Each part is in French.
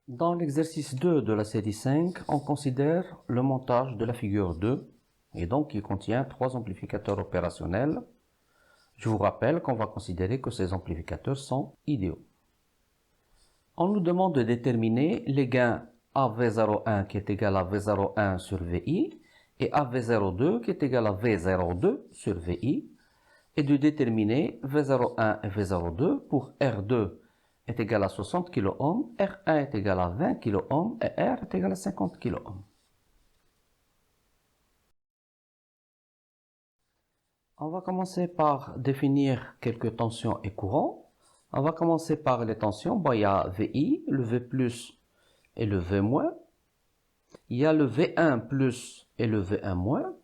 Dans l'exercice 2 de la série 5, on considère le montage de la figure 2, et donc qui contient 3 amplificateurs opérationnels. Je vous rappelle qu'on va considérer que ces amplificateurs sont idéaux. On nous demande de déterminer les gains AV01 qui est égal à V01 sur VI et AV02 qui est égal à V02 sur VI, et de déterminer V01 et V02 pour R2 est égal à 60 kΩ, R1 est égal à 20 kΩ et R est égal à 50 kΩ. On va commencer par définir quelques tensions et courants. On va commencer par les tensions. Il y a VI, le V+, et le V-. Il y a le V1+, et le V1-.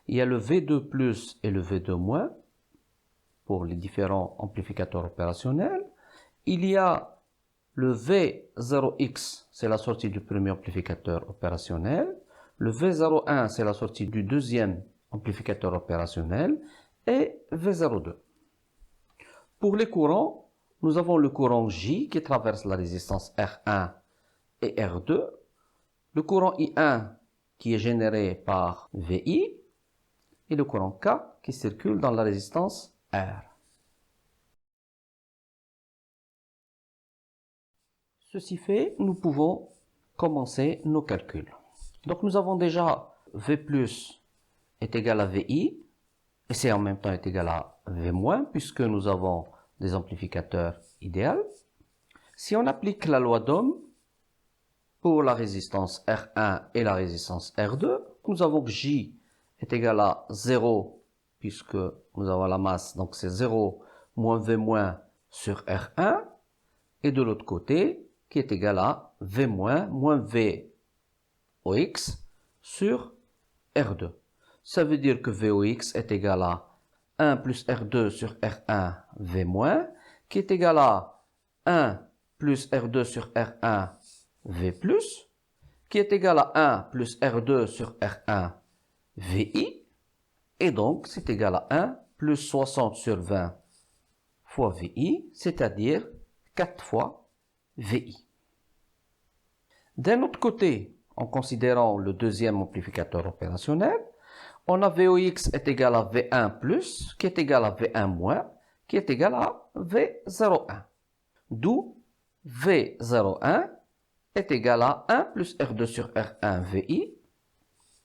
Il y a le V2+, et le V2- pour les différents amplificateurs opérationnels. Il y a le V0X, c'est la sortie du premier amplificateur opérationnel. Le V01, c'est la sortie du deuxième amplificateur opérationnel. Et V02. Pour les courants, nous avons le courant J qui traverse la résistance R1 et R2. Le courant I1 qui est généré par VI. Et le courant K qui circule dans la résistance R. Ceci fait, nous pouvons commencer nos calculs. Donc nous avons déjà V+ est égal à VI, et C en même temps est égal à V-, puisque nous avons des amplificateurs idéaux. Si on applique la loi d'Ohm pour la résistance R1 et la résistance R2, nous avons que J est égal à 0, puisque nous avons la masse, donc c'est 0 moins V- sur R1, et de l'autre côté, qui est égal à V- moins VOX sur R2. Ça veut dire que VOX est égal à 1 plus R2 sur R1 V-, qui est égal à 1 plus R2 sur R1 V+, qui est égal à 1 plus R2 sur R1 VI, et donc c'est égal à 1 plus 60 sur 20 fois VI, c'est-à-dire 4 fois VI. D'un autre côté, en considérant le deuxième amplificateur opérationnel, on a VOX est égal à V1+, qui est égal à V1-, qui est égal à V01. D'où V01 est égal à 1 plus R2 sur R1 VI.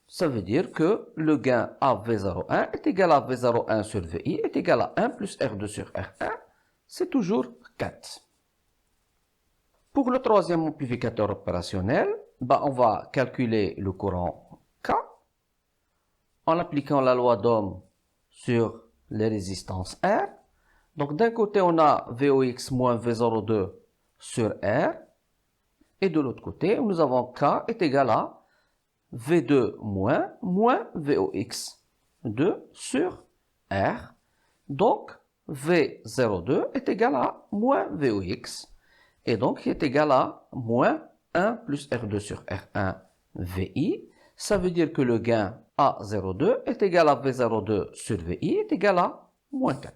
Ça veut dire que le gain AV01 est égal à V01 sur VI est égal à 1 plus R2 sur R1. C'est toujours 4. Pour le troisième amplificateur opérationnel, on va calculer le courant K en appliquant la loi d'Ohm sur les résistances R. Donc d'un côté, on a VOX moins V02 sur R. Et de l'autre côté, nous avons K est égal à V2 moins VOX 2 sur R. Donc V02 est égal à moins VOX. Et donc, est égal à moins 1 plus R2 sur R1 VI. Ça veut dire que le gain A02 est égal à V02 sur VI est égal à moins 4.